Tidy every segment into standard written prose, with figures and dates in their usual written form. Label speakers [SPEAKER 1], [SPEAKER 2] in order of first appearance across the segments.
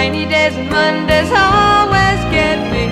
[SPEAKER 1] Rainy days and Mondays always get me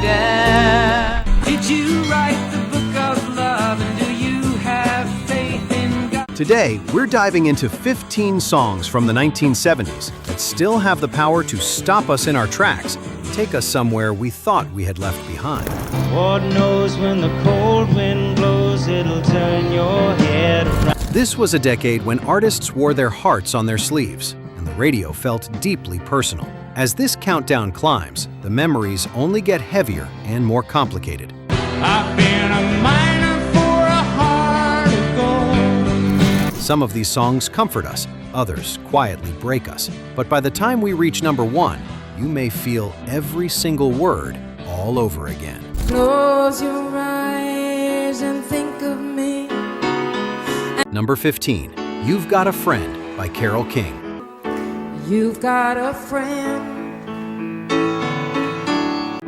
[SPEAKER 1] down.
[SPEAKER 2] Did you write the book of love, and do you have faith in God?
[SPEAKER 3] Today, we're diving into 15 songs from the 1970s that still have the power to stop us in our tracks, take us somewhere we thought we had left behind.
[SPEAKER 4] Lord knows when the cold wind blows, it'll turn your head around.
[SPEAKER 3] This was a decade when artists wore their hearts on their sleeves, and the radio felt deeply personal. As this countdown climbs, the memories only get heavier and more complicated.
[SPEAKER 4] I've been a miner for a heart of gold.
[SPEAKER 3] Some of these songs comfort us, others quietly break us. But by the time we reach number 1, you may feel every single word all over again.
[SPEAKER 1] Close your eyes and think of me.
[SPEAKER 3] Number 15, You've Got a Friend by Carole King.
[SPEAKER 1] You've got a friend.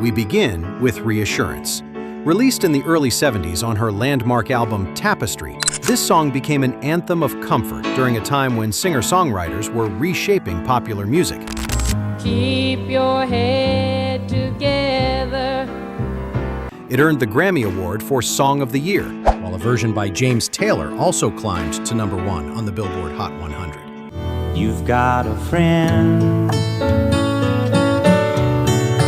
[SPEAKER 3] We begin with Reassurance. Released in the early 70s on her landmark album Tapestry, this song became an anthem of comfort during a time when singer-songwriters were reshaping popular music.
[SPEAKER 1] Keep your head together.
[SPEAKER 3] It earned the Grammy Award for Song of the Year, while a version by James Taylor also climbed to number 1 on the Billboard Hot 100.
[SPEAKER 4] You've got a friend.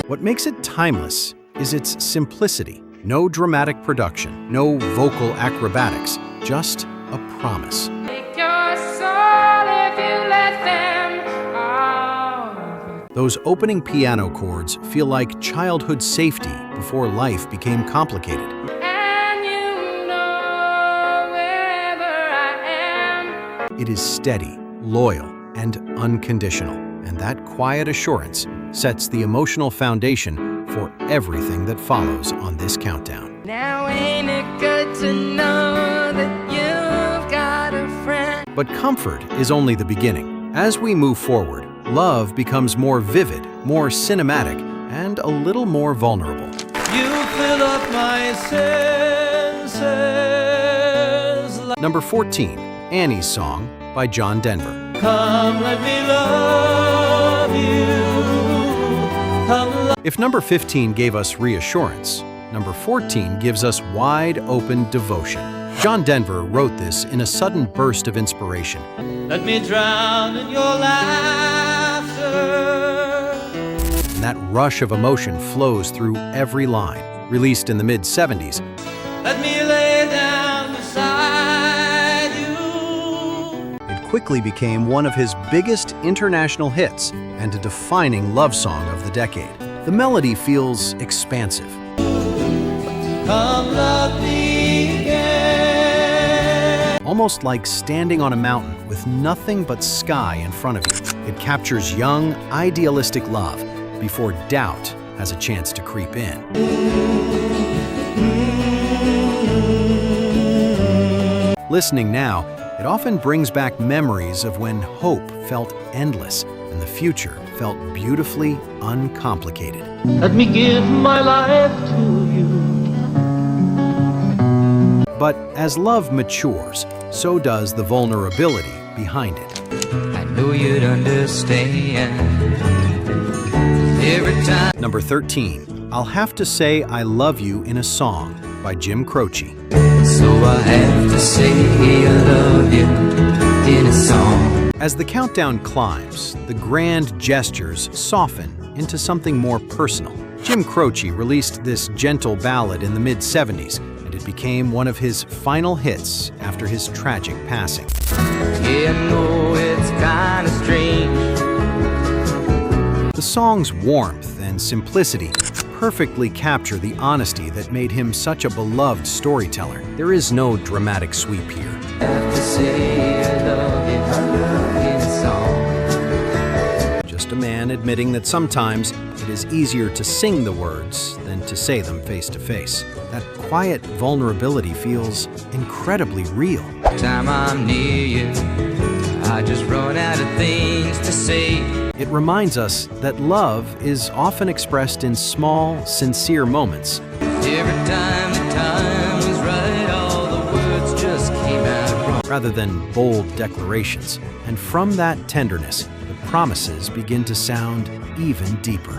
[SPEAKER 3] What makes it timeless is its simplicity. No dramatic production, no vocal acrobatics, just a promise.
[SPEAKER 1] Take your soul if you let them out.
[SPEAKER 3] Those opening piano chords feel like childhood safety before life became complicated.
[SPEAKER 1] And you know wherever I am.
[SPEAKER 3] It is steady, loyal, and unconditional, and that quiet assurance sets the emotional foundation for everything that follows on this countdown.
[SPEAKER 1] Now ain't it good to know that you've got a friend?
[SPEAKER 3] But comfort is only the beginning. As we move forward, love becomes more vivid, more cinematic, and a little more vulnerable.
[SPEAKER 2] You fill up my senses.
[SPEAKER 3] Number 14, Annie's Song by John Denver.
[SPEAKER 2] Come, let me love you. Come,
[SPEAKER 3] If number 15 gave us reassurance, number 14 gives us wide-open devotion. John Denver wrote this in a sudden burst of inspiration.
[SPEAKER 2] let me drown in your laughter.
[SPEAKER 3] And that rush of emotion flows through every line. Released in the mid-70s,
[SPEAKER 2] Let me lay down beside you.
[SPEAKER 3] it quickly became one of his biggest international hits and a defining love song of the decade. The melody feels expansive,
[SPEAKER 2] Come love me again.
[SPEAKER 3] almost like standing on a mountain with nothing but sky in front of you. It captures young, idealistic love before doubt has a chance to creep in. Listening now, it often brings back memories of when hope felt endless and the future felt beautifully uncomplicated.
[SPEAKER 2] Let me give my life to you.
[SPEAKER 3] But as love matures, so does the vulnerability behind it.
[SPEAKER 2] I know you'd understand. Every time.
[SPEAKER 3] Number 13, I'll Have to Say I Love You in a Song by Jim Croce.
[SPEAKER 2] So I have to say I love you in a song.
[SPEAKER 3] As the countdown climbs, the grand gestures soften into something more personal. Jim Croce released this gentle ballad in the mid-70s, and it became one of his final hits after his tragic passing.
[SPEAKER 2] Yeah, I know it's kind of strange.
[SPEAKER 3] The song's warmth and simplicity perfectly capture the honesty that made him such a beloved storyteller. There is no dramatic sweep here.
[SPEAKER 2] I have to say I love you in a song.
[SPEAKER 3] Just a man admitting that sometimes it is easier to sing the words than to say them face to face. That quiet vulnerability feels incredibly real.
[SPEAKER 2] Time I'm near you, I just run out of things to say.
[SPEAKER 3] It reminds us that love is often expressed in small, sincere moments.
[SPEAKER 2] Every time the time was right, all the words just came out wrong.
[SPEAKER 3] Rather than bold declarations. And from that tenderness, the promises begin to sound even deeper.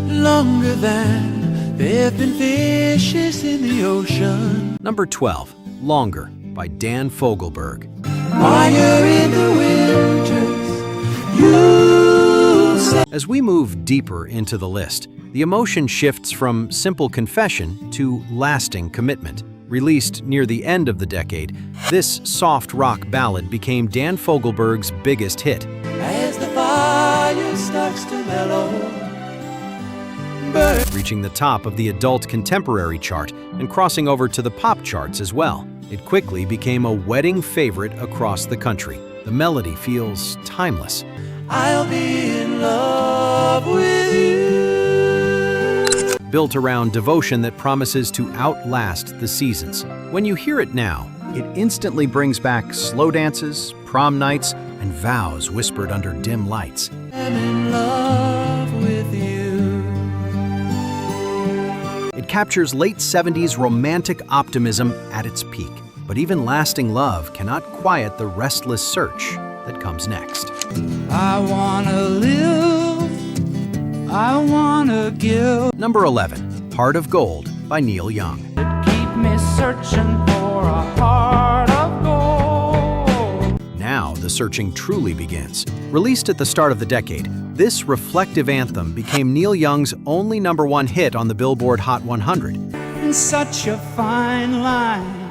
[SPEAKER 2] Longer than there have been fishes in the ocean.
[SPEAKER 3] Number 12, Longer by Dan Fogelberg.
[SPEAKER 2] Fire in the winters, you'll say.
[SPEAKER 3] As we move deeper into the list, the emotion shifts from simple confession to lasting commitment. Released near the end of the decade, this soft rock ballad became Dan Fogelberg's biggest hit.
[SPEAKER 2] As the fire starts to mellow,
[SPEAKER 3] reaching the top of the adult contemporary chart and crossing over to the pop charts as well. It quickly became a wedding favorite across the country. The melody feels timeless.
[SPEAKER 2] I'll be in love with you.
[SPEAKER 3] Built around devotion that promises to outlast the seasons. When you hear it now, it instantly brings back slow dances, prom nights, and vows whispered under dim lights.
[SPEAKER 2] I'm in love with you.
[SPEAKER 3] It captures late 70s romantic optimism at its peak. But even lasting love cannot quiet the restless search that comes next.
[SPEAKER 2] I wanna live, I wanna give.
[SPEAKER 3] Number 11, Heart of Gold by Neil Young.
[SPEAKER 1] Keep me searching for a heart of gold.
[SPEAKER 3] Now the searching truly begins. Released at the start of the decade, this reflective anthem became Neil Young's only number 1 hit on the Billboard Hot 100.
[SPEAKER 4] And such a fine line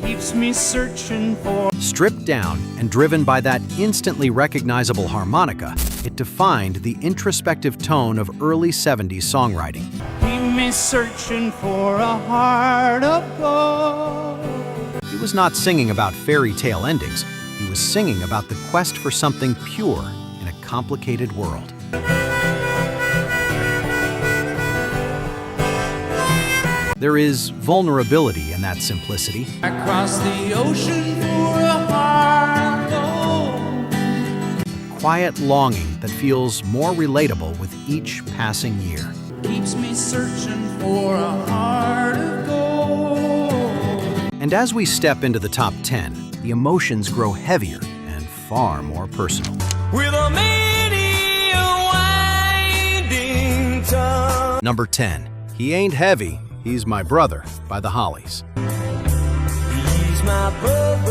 [SPEAKER 4] keeps me searching for.
[SPEAKER 3] Stripped down and driven by that instantly recognizable harmonica, it defined the introspective tone of early 70s songwriting.
[SPEAKER 4] Keep me searching for a heart of gold.
[SPEAKER 3] He was not singing about fairy tale endings. He was singing about the quest for something pure in a complicated world. There is vulnerability in that simplicity.
[SPEAKER 4] I cross the ocean for a heart of gold.
[SPEAKER 3] Quiet longing that feels more relatable with each passing year.
[SPEAKER 4] Keeps me searching for a heart of gold.
[SPEAKER 3] And as we step into the top 10, the emotions grow heavier and far more personal.
[SPEAKER 2] With a many winding tongue.
[SPEAKER 3] Number 10, He Ain't Heavy, He's My Brother by the Hollies.
[SPEAKER 2] He's my brother.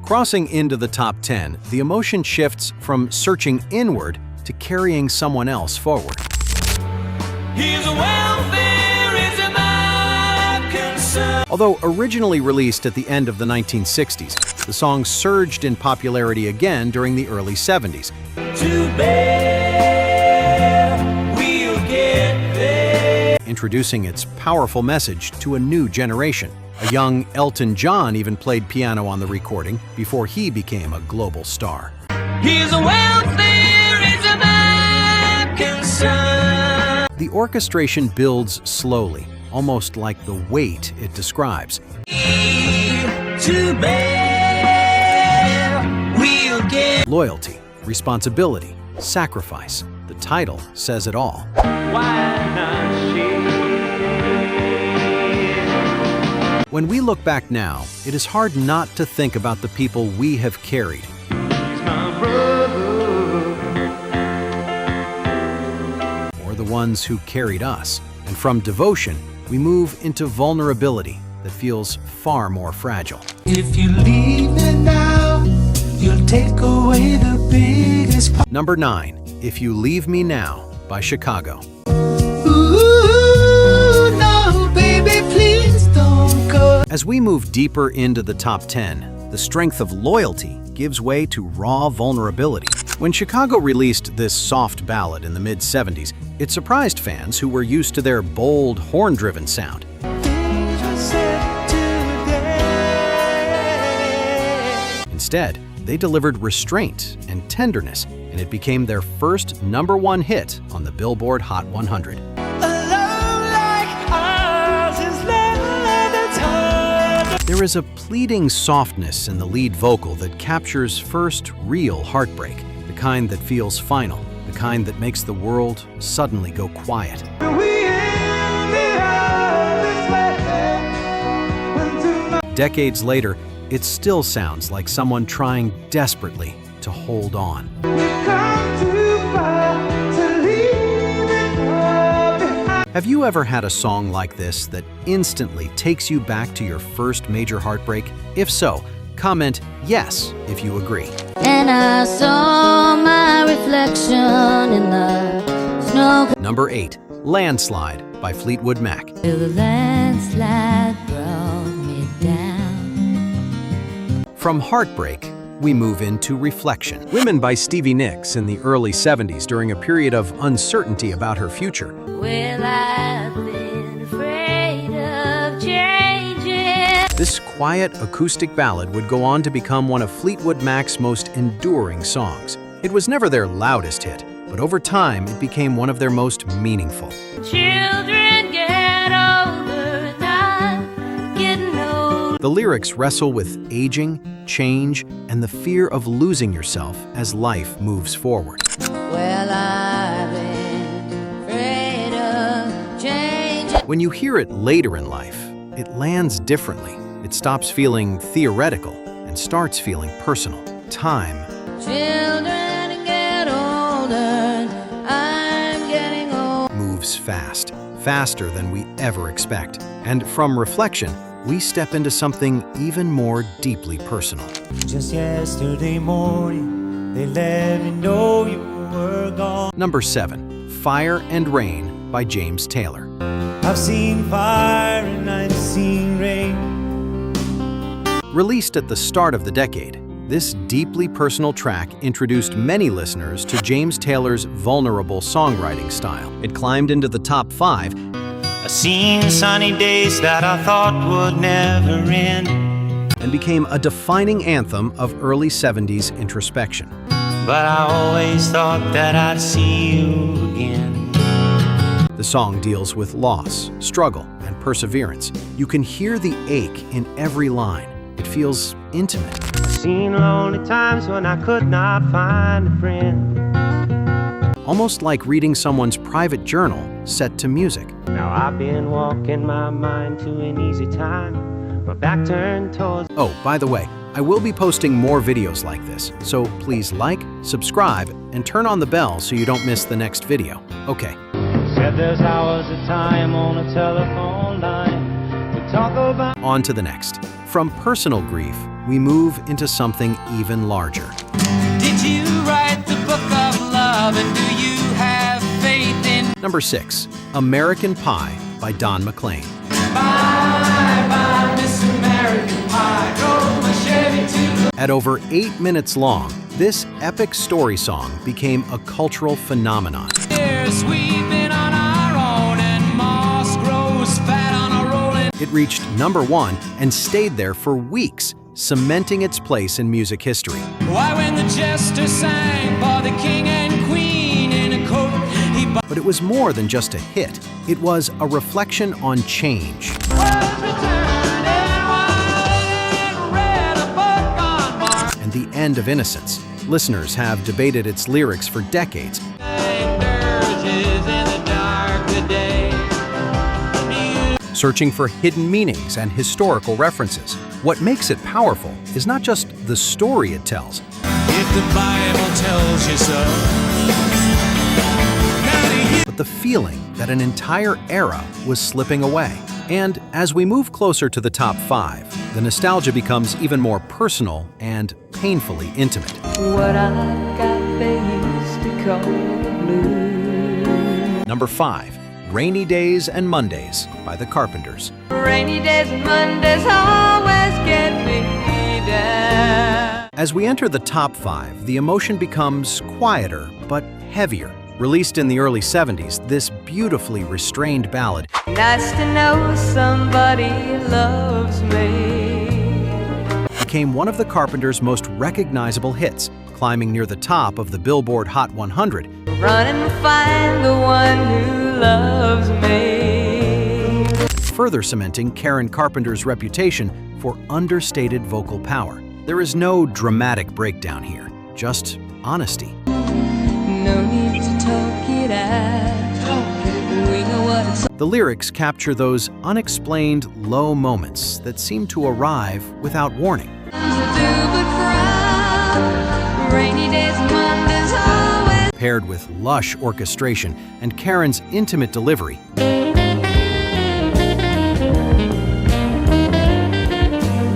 [SPEAKER 3] Crossing into the top 10, the emotion shifts from searching inward to carrying someone else forward.
[SPEAKER 2] His welfare is my concern.
[SPEAKER 3] Although originally released at the end of the 1960s, the song surged in popularity again during the early 70s.
[SPEAKER 2] To bear, we'll get there.
[SPEAKER 3] Introducing its powerful message to a new generation. A young Elton John even played piano on the recording before he became a global star.
[SPEAKER 2] His welfare is my concern.
[SPEAKER 3] The orchestration builds slowly, almost like the weight it describes.
[SPEAKER 2] To bear, we'll get.
[SPEAKER 3] Loyalty, responsibility, sacrifice. The title says it all. When we look back now, it is hard not to think about the people we have carried. Or the ones who carried us. And from devotion, we move into vulnerability that feels far more fragile.
[SPEAKER 2] If you leave me now, you'll take away the biggest part.
[SPEAKER 3] Number 9, If You Leave Me Now by Chicago.
[SPEAKER 2] Ooh, no, baby, please don't go.
[SPEAKER 3] As we move deeper into the top 10, the strength of loyalty gives way to raw vulnerability. When Chicago released this soft ballad in the mid-70s, it surprised fans who were used to their bold, horn-driven sound. Instead, they delivered restraint and tenderness, and it became their first number 1 hit on the Billboard Hot 100. There is a pleading softness in the lead vocal that captures first real heartbreak, the kind that feels final, the kind that makes the world suddenly go quiet. Decades later, it still sounds like someone trying desperately to hold on. Have you ever had a song like this that instantly takes you back to your first major heartbreak? If so, comment yes if you agree.
[SPEAKER 5] And I saw my reflection in the snow.
[SPEAKER 3] Number 8, Landslide by Fleetwood Mac.
[SPEAKER 5] Till the landslide brought me down.
[SPEAKER 3] From heartbreak, we move into reflection. Women by Stevie Nicks in the early 70s during a period of uncertainty about her future.
[SPEAKER 5] Well, I've been afraid of changing.
[SPEAKER 3] This quiet acoustic ballad would go on to become one of Fleetwood Mac's most enduring songs. It was never their loudest hit, but over time it became one of their most meaningful.
[SPEAKER 5] Children get older and I'm getting old.
[SPEAKER 3] The lyrics wrestle with aging, change, and the fear of losing yourself as life moves forward.
[SPEAKER 5] Well, I've been afraid of changing.
[SPEAKER 3] When you hear it later in life, it lands differently. It stops feeling theoretical and starts feeling personal. Time
[SPEAKER 5] Children get older and I'm getting old.
[SPEAKER 3] moves fast, faster than we ever expect. And from reflection, we step into something even more deeply personal.
[SPEAKER 6] Just yesterday morning, they let me know you were gone.
[SPEAKER 3] Number 7, Fire and Rain by James Taylor.
[SPEAKER 6] I've seen fire and I've seen rain.
[SPEAKER 3] Released at the start of the decade, this deeply personal track introduced many listeners to James Taylor's vulnerable songwriting style. It climbed into the top 5
[SPEAKER 6] I've seen sunny days that I thought would never end.
[SPEAKER 3] and became a defining anthem of early 70s introspection.
[SPEAKER 6] But I always thought that I'd see you again.
[SPEAKER 3] The song deals with loss, struggle, and perseverance. You can hear the ache in every line. It feels intimate.
[SPEAKER 6] I've seen lonely times when I could not find a friend.
[SPEAKER 3] Almost like reading someone's private journal set to music.
[SPEAKER 6] Now I've been walking my mind to an easy time. My back turned towards.
[SPEAKER 3] Oh, by the way, I will be posting more videos like this, so please like, subscribe, and turn on the bell so you don't miss the next video. Okay,
[SPEAKER 6] Said there's hours of time on a telephone line to talk about.
[SPEAKER 3] on to the next. From personal grief, we move into something even larger.
[SPEAKER 1] Did you write the book of love, and do you have faith in?
[SPEAKER 3] Number 6, American Pie by Don McLean.
[SPEAKER 1] Bye, bye, Miss American Pie. Drove my Chevy to the
[SPEAKER 3] At over 8 minutes long, this epic story song became a cultural phenomenon.
[SPEAKER 1] years. We've been on our own, and moss grows fat on a rolling.
[SPEAKER 3] It reached number 1 and stayed there for weeks, cementing its place in music history.
[SPEAKER 1] Why, when the jester sang for the king and queen in a coat, he
[SPEAKER 3] But it was more than just a hit. It was a reflection on change. And the end of innocence. Listeners have debated its lyrics for decades. Searching for hidden meanings and historical references. What makes it powerful is not just the story it tells,
[SPEAKER 1] If the Bible tells you so.
[SPEAKER 3] but the feeling that an entire era was slipping away. And as we move closer to the top 5, the nostalgia becomes even more personal and painfully intimate.
[SPEAKER 2] What I got they used to call the blues.
[SPEAKER 3] Number 5, Rainy Days and Mondays by the Carpenters.
[SPEAKER 2] Rainy days and Mondays always get me down.
[SPEAKER 3] As we enter the top 5, the emotion becomes quieter but heavier. Released in the early 70s, this beautifully restrained ballad
[SPEAKER 2] Nice to know somebody loves me.
[SPEAKER 3] became one of the Carpenters' most recognizable hits, climbing near the top of the Billboard Hot 100
[SPEAKER 2] Run and find the one who loves me.
[SPEAKER 3] further cementing Karen Carpenter's reputation for understated vocal power. There is no dramatic breakdown here, just honesty.
[SPEAKER 2] No need to talk it out. We know what it's
[SPEAKER 3] The lyrics capture those unexplained low moments that seem to arrive without warning.
[SPEAKER 2] to do but cry.
[SPEAKER 5] rainy days and Mondays always.
[SPEAKER 3] Paired with lush orchestration and Karen's intimate delivery,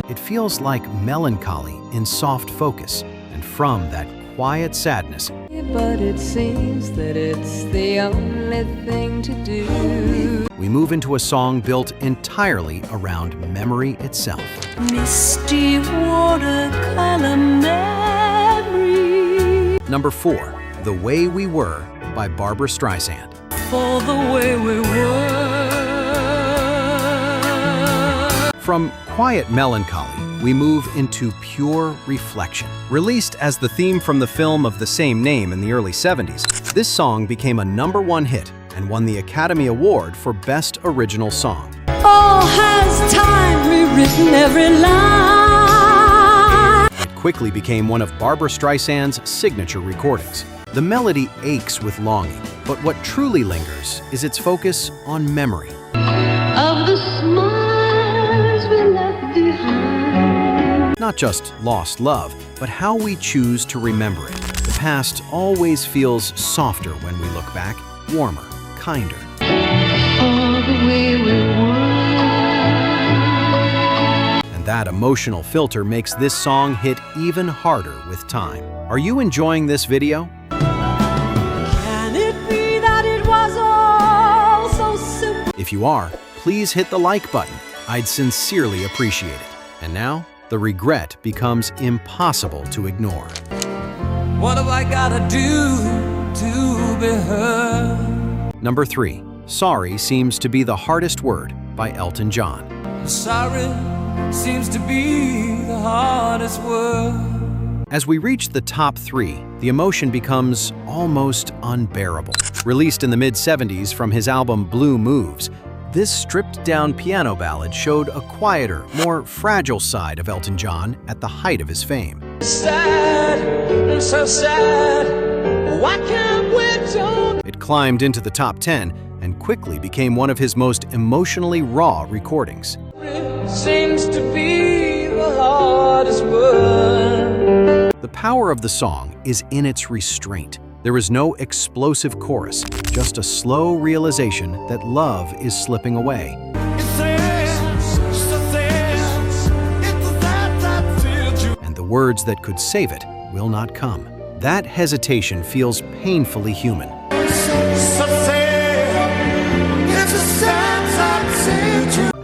[SPEAKER 3] it feels like melancholy in soft focus, and from that quiet sadness,
[SPEAKER 1] But it seems that it's the only thing to do.
[SPEAKER 3] we move into a song built entirely around memory itself.
[SPEAKER 1] Misty watercolor memory.
[SPEAKER 3] Number 4, The Way We Were by Barbra Streisand.
[SPEAKER 1] For the way we were.
[SPEAKER 3] From quiet melancholy, we move into pure reflection. Released as the theme from the film of the same name in the early 70s, this song became a #1 hit and won the Academy Award for Best Original Song.
[SPEAKER 1] Oh, has time rewritten every line?
[SPEAKER 3] It quickly became one of Barbra Streisand's signature recordings. The melody aches with longing, but what truly lingers is its focus on memory.
[SPEAKER 5] Of the smiles we left behind.
[SPEAKER 3] Not just lost love, but how we choose to remember it. The past always feels softer when we look back, warmer, kinder.
[SPEAKER 5] Oh, the way we were.
[SPEAKER 3] And that emotional filter makes this song hit even harder with time. Are you enjoying this video?
[SPEAKER 1] Can it be that it was all so simple?
[SPEAKER 3] If you are, please hit the like button. I'd sincerely appreciate it. And now, the regret becomes impossible to ignore.
[SPEAKER 2] What have I gotta do to be heard?
[SPEAKER 3] Number 3, Sorry seems to be the hardest word by Elton John.
[SPEAKER 2] Sorry seems to be the hardest word.
[SPEAKER 3] As we reach the top 3, the emotion becomes almost unbearable. Released in the mid-70s from his album Blue Moves, this stripped-down piano ballad showed a quieter, more fragile side of Elton John at the height of his fame.
[SPEAKER 2] Sad, so sad. Why can't we talk?
[SPEAKER 3] It climbed into the top 10 and quickly became one of his most emotionally raw recordings.
[SPEAKER 2] Seems to be the hardest word.
[SPEAKER 3] The power of the song is in its restraint. There is no explosive chorus, just a slow realization that love is slipping away. And the words that could save it will not come. That hesitation feels painfully human.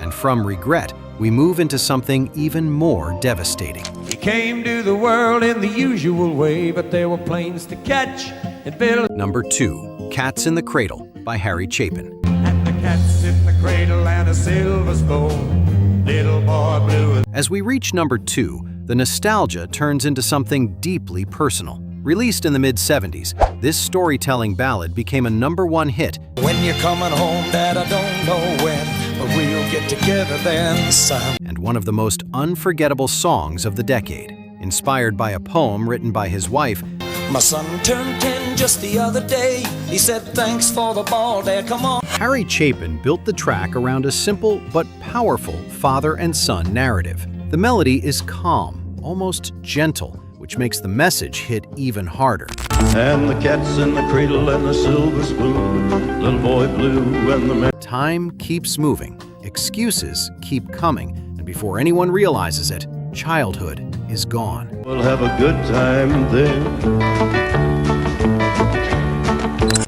[SPEAKER 3] And from regret, we move into something even more devastating.
[SPEAKER 7] He came to the world in the usual way, but there were planes to catch and build.
[SPEAKER 3] Number 2, Cats in the Cradle by Harry Chapin.
[SPEAKER 7] And the cats in the cradle and a silver spoon. Little boy blue.
[SPEAKER 3] As we reach number 2, the nostalgia turns into something deeply personal. Released in the mid-70s, this storytelling ballad became a #1 hit.
[SPEAKER 8] When you're coming home, Dad, I don't know when, but we'll get together then, son.
[SPEAKER 3] And one of the most unforgettable songs of the decade. Inspired by a poem written by his wife,
[SPEAKER 8] My son turned 10 just the other day. He said, thanks for the ball, Dad, come on.
[SPEAKER 3] Harry Chapin built the track around a simple but powerful father and son narrative. The melody is calm, almost gentle, which makes the message hit even harder.
[SPEAKER 9] And the cat's in the cradle and the silver spoon, little boy blue and the man.
[SPEAKER 3] Time keeps moving, excuses keep coming, and before anyone realizes it, childhood is gone.
[SPEAKER 9] We'll have a good time then.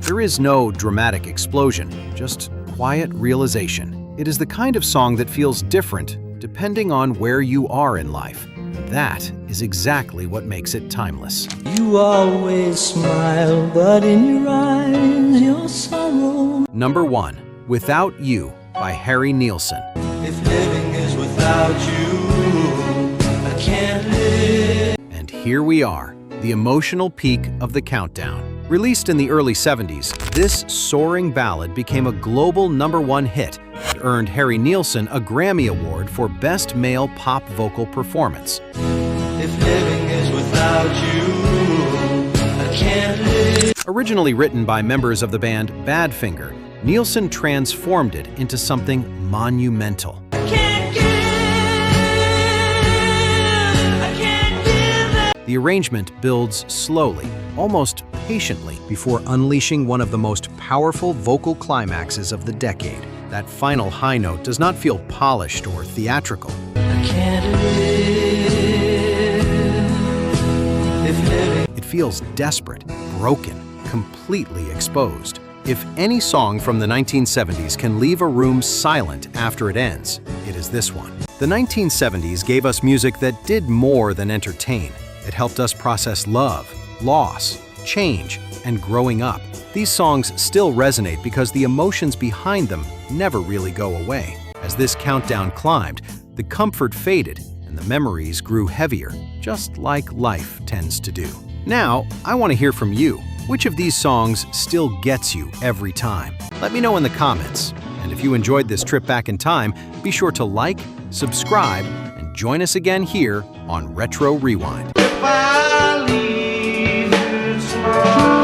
[SPEAKER 3] There is no dramatic explosion, just quiet realization. It is the kind of song that feels different depending on where you are in life. That is exactly what makes it timeless.
[SPEAKER 8] You always smile, but in your eyes, your sorrow.
[SPEAKER 3] Number 1, Without You by Harry Nilsson.
[SPEAKER 8] If living is without you, I can't live.
[SPEAKER 3] And here we are, the emotional peak of the countdown. Released in the early 70s, this soaring ballad became a global #1 hit. It earned Harry Nilsson a Grammy Award for Best Male Pop Vocal Performance.
[SPEAKER 8] If living is without you, I can't live.
[SPEAKER 3] Originally written by members of the band Badfinger, Nilsson transformed it into something monumental. The arrangement builds slowly, almost patiently, before unleashing one of the most powerful vocal climaxes of the decade. That final high note does not feel polished or theatrical. It feels desperate, broken, completely exposed. If any song from the 1970s can leave a room silent after it ends, it is this one. The 1970s gave us music that did more than entertain. It helped us process love, loss, change, and growing up. These songs still resonate because the emotions behind them never really go away. As this countdown climbed, the comfort faded and the memories grew heavier, just like life tends to do. Now, I want to hear from you. Which of these songs still gets you every time? Let me know in the comments. And if you enjoyed this trip back in time, be sure to like, subscribe, and join us again here on Retro Rewind.
[SPEAKER 4] If I leave you tomorrow.